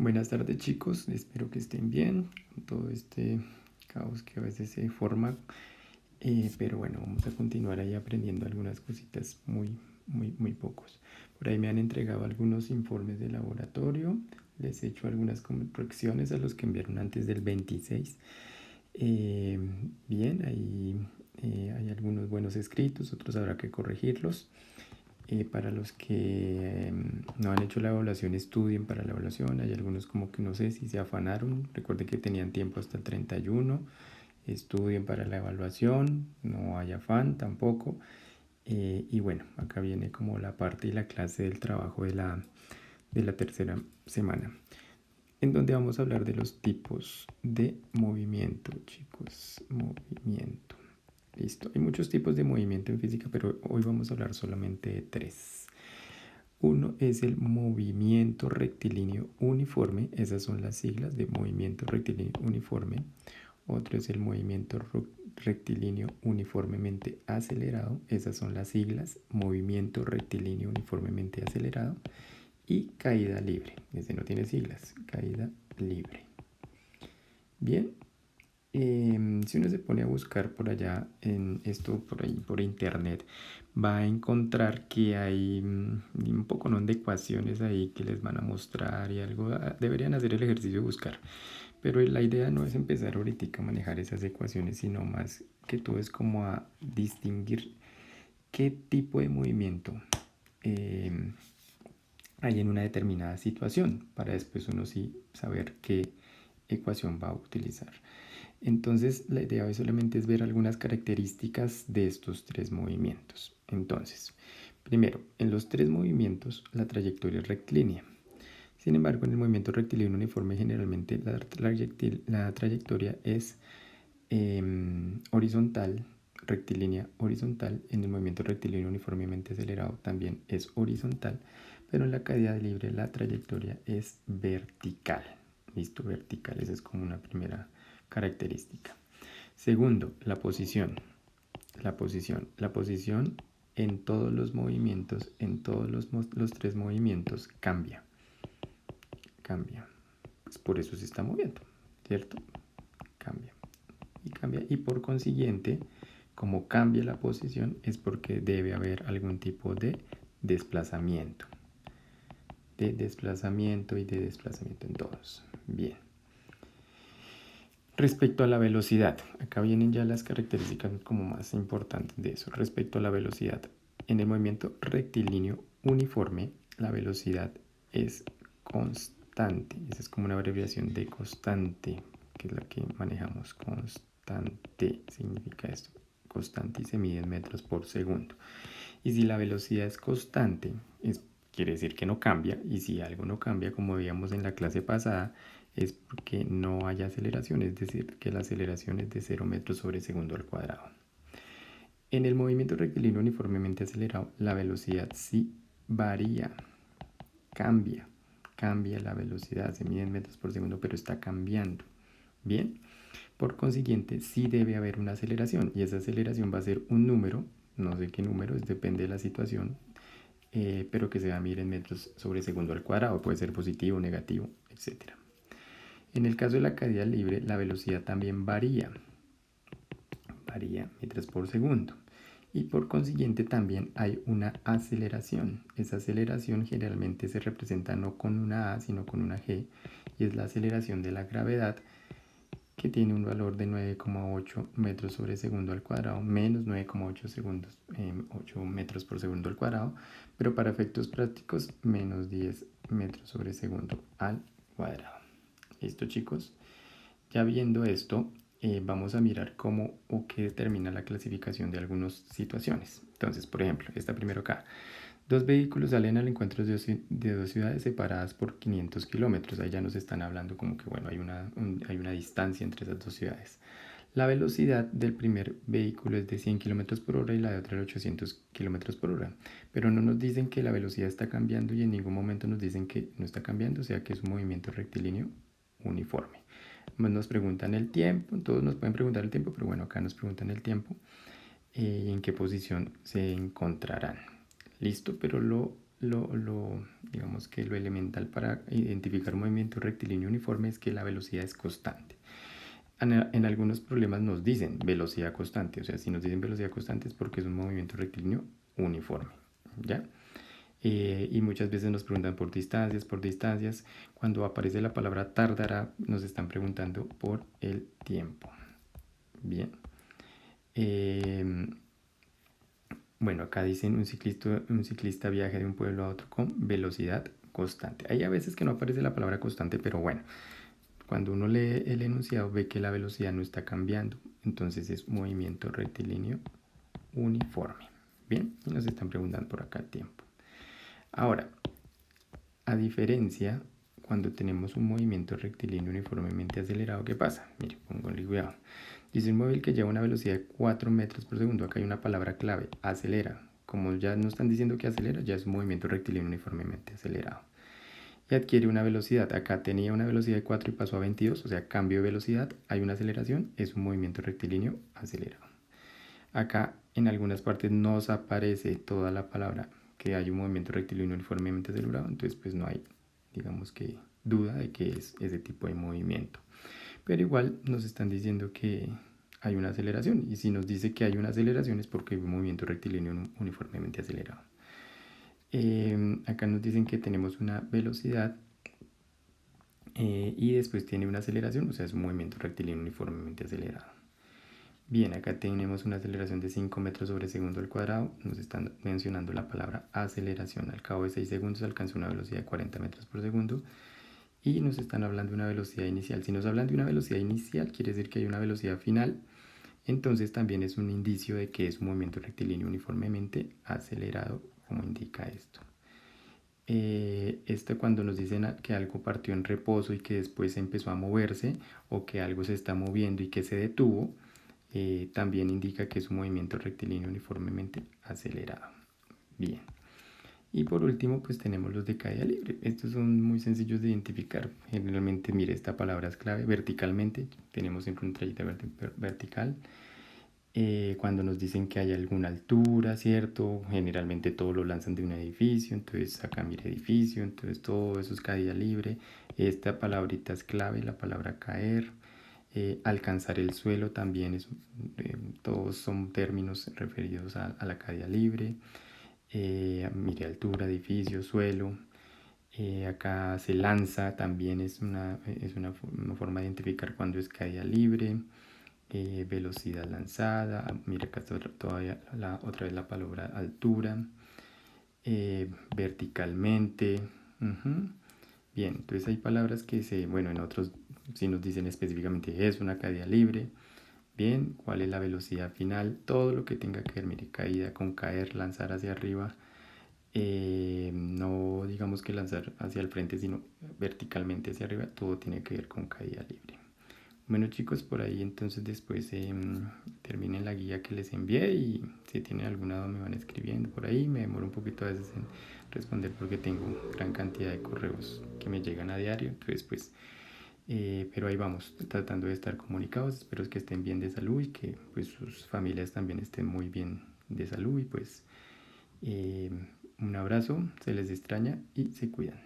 Buenas tardes chicos, espero que estén bien con todo este caos que a veces se forma, pero bueno, vamos a continuar ahí aprendiendo algunas cositas muy pocos. Por ahí me han entregado algunos informes de laboratorio, les he hecho algunas correcciones a los que enviaron antes del 26. Bien, ahí hay algunos buenos escritos, otros habrá que corregirlos. Para los que no han hecho la evaluación, estudien para la evaluación. Hay algunos como que no sé si se afanaron. Recuerden que tenían tiempo hasta el 31. Estudien para la evaluación, no hay afán tampoco. Y bueno, acá viene como la parte y la clase del trabajo de la tercera semana, en donde vamos a hablar de los tipos de movimiento, chicos. Movimiento. Listo. Hay muchos tipos de movimiento en física, pero hoy vamos a hablar solamente de tres. Uno es el movimiento rectilíneo uniforme, esas son las siglas de movimiento rectilíneo uniforme. Otro es el movimiento rectilíneo uniformemente acelerado, esas son las siglas, movimiento rectilíneo uniformemente acelerado. Y caída libre, ese no tiene siglas, caída libre. Bien, si uno se pone a buscar por allá en esto, por ahí por internet, va a encontrar que hay un poco de ecuaciones ahí que les van a mostrar y algo. Deberían hacer el ejercicio de buscar, pero la idea no es empezar ahorita a manejar esas ecuaciones, sino más que todo es como a distinguir qué tipo de movimiento hay en una determinada situación, para después uno sí saber qué ecuación va a utilizar. Entonces la idea hoy solamente es ver algunas características de estos tres movimientos. Entonces, primero, en los tres movimientos la trayectoria es rectilínea. Sin embargo, en el movimiento rectilíneo uniforme generalmente la trayectoria es horizontal, rectilínea horizontal. En el movimiento rectilíneo uniformemente acelerado también es horizontal, pero en la caída libre la trayectoria es vertical. Listo, vertical, esa es como una primera característica. Segundo, la posición. La posición en todos los movimientos, en todos los tres movimientos cambia. Pues por eso se está moviendo, ¿cierto? Cambia y por consiguiente, como cambia la posición, es porque debe haber algún tipo de desplazamiento. Y de desplazamiento en todos. Bien. Respecto a la velocidad, acá vienen ya las características como más importantes de eso. Respecto a la velocidad, en el movimiento rectilíneo uniforme, la velocidad es constante. Esa es como una abreviación de constante, que es la que manejamos. Constante significa esto. Constante y se mide en metros por segundo. Y si la velocidad es constante, quiere decir que no cambia. Y si algo no cambia, como veíamos en la clase pasada, es porque no hay aceleración, es decir, que la aceleración es de 0 metros sobre segundo al cuadrado. En el movimiento rectilíneo uniformemente acelerado, la velocidad sí varía, cambia la velocidad, se mide en metros por segundo, pero está cambiando. Bien, por consiguiente, sí debe haber una aceleración, y esa aceleración va a ser un número, no sé qué número, depende de la situación, pero que se va a medir en metros sobre segundo al cuadrado, puede ser positivo, negativo, etc. En el caso de la caída libre, la velocidad también varía metros por segundo. Y por consiguiente también hay una aceleración. Esa aceleración generalmente se representa no con una A, sino con una G, y es la aceleración de la gravedad, que tiene un valor de 9,8 metros sobre segundo al cuadrado, menos 9,8 8 metros por segundo al cuadrado, pero para efectos prácticos, menos 10 metros sobre segundo al cuadrado. ¿Listo, chicos? Ya viendo esto, vamos a mirar cómo o qué determina la clasificación de algunas situaciones. Entonces, por ejemplo, esta primero acá. Dos vehículos salen al encuentro de dos ciudades separadas por 500 kilómetros. Ahí ya nos están hablando como que, bueno, hay una distancia entre esas dos ciudades. La velocidad del primer vehículo es de 100 km por hora y la de otro de 800 km por hora. Pero no nos dicen que la velocidad está cambiando y en ningún momento nos dicen que no está cambiando, o sea que es un movimiento rectilíneo uniforme. Nos preguntan el tiempo, todos nos pueden preguntar el tiempo, pero bueno, acá nos preguntan el tiempo y en qué posición se encontrarán. Listo, pero digamos que lo elemental para identificar movimiento rectilíneo uniforme es que la velocidad es constante. En algunos problemas nos dicen velocidad constante, o sea, si nos dicen velocidad constante es porque es un movimiento rectilíneo uniforme, ¿ya? Y muchas veces nos preguntan por distancias. Cuando aparece la palabra tardará, nos están preguntando por el tiempo. Bien. Bueno, acá dicen un ciclista viaja de un pueblo a otro con velocidad constante. Hay a veces que no aparece la palabra constante, pero bueno, cuando uno lee el enunciado ve que la velocidad no está cambiando, entonces es movimiento rectilíneo uniforme. Bien, y nos están preguntando por acá el tiempo. Ahora, a diferencia, cuando tenemos un movimiento rectilíneo uniformemente acelerado, ¿qué pasa? Mire, póngale cuidado. Dice un móvil que lleva una velocidad de 4 metros por segundo. Acá hay una palabra clave, acelera. Como ya no están diciendo que acelera, ya es un movimiento rectilíneo uniformemente acelerado. Y adquiere una velocidad. Acá tenía una velocidad de 4 y pasó a 22, o sea, cambio de velocidad. Hay una aceleración, es un movimiento rectilíneo acelerado. Acá en algunas partes nos aparece toda la palabra que hay un movimiento rectilíneo uniformemente acelerado, entonces pues no hay, digamos que, duda de que es ese tipo de movimiento. Pero igual nos están diciendo que hay una aceleración, y si nos dice que hay una aceleración es porque hay un movimiento rectilíneo uniformemente acelerado. Acá nos dicen que tenemos una velocidad y después tiene una aceleración, o sea, es un movimiento rectilíneo uniformemente acelerado. Bien, acá tenemos una aceleración de 5 metros sobre segundo al cuadrado. Nos están mencionando la palabra aceleración. Al cabo de 6 segundos alcanza una velocidad de 40 metros por segundo. Y nos están hablando de una velocidad inicial. Si nos hablan de una velocidad inicial, quiere decir que hay una velocidad final. Entonces también es un indicio de que es un movimiento rectilíneo uniformemente acelerado, como indica esto. Esto cuando nos dicen que algo partió en reposo y que después empezó a moverse, o que algo se está moviendo y que se detuvo, también indica que es un movimiento rectilíneo uniformemente acelerado. Bien. Y por último, pues tenemos los de caída libre. Estos son muy sencillos de identificar. Generalmente, mire, esta palabra es clave. Verticalmente, tenemos siempre una rayita vertical. Cuando nos dicen que hay alguna altura, ¿cierto? Generalmente todo lo lanzan de un edificio. Entonces acá mire edificio. Entonces todo eso es caída libre. Esta palabrita es clave, la palabra caer. Alcanzar el suelo también es, todos son términos referidos a la caída libre. Mire, altura, edificio, suelo. Acá se lanza, también es una forma de identificar cuando es caída libre. Velocidad lanzada. Mire, acá está todavía otra vez la palabra altura. Verticalmente. Bien, entonces hay palabras que bueno, en otros si nos dicen específicamente es una caída libre. Bien, cuál es la velocidad final, todo lo que tenga que ver, mire, caída con caer, lanzar hacia arriba, no digamos que lanzar hacia el frente, sino verticalmente hacia arriba, todo tiene que ver con caída libre. Bueno chicos, por ahí entonces después terminen la guía que les envié, y si tienen alguna duda me van escribiendo por ahí. Me demoro un poquito a veces en responder porque tengo gran cantidad de correos que me llegan a diario, entonces pues pero ahí vamos, tratando de estar comunicados. Espero que estén bien de salud y que pues sus familias también estén muy bien de salud, y pues un abrazo, se les extraña y se cuidan.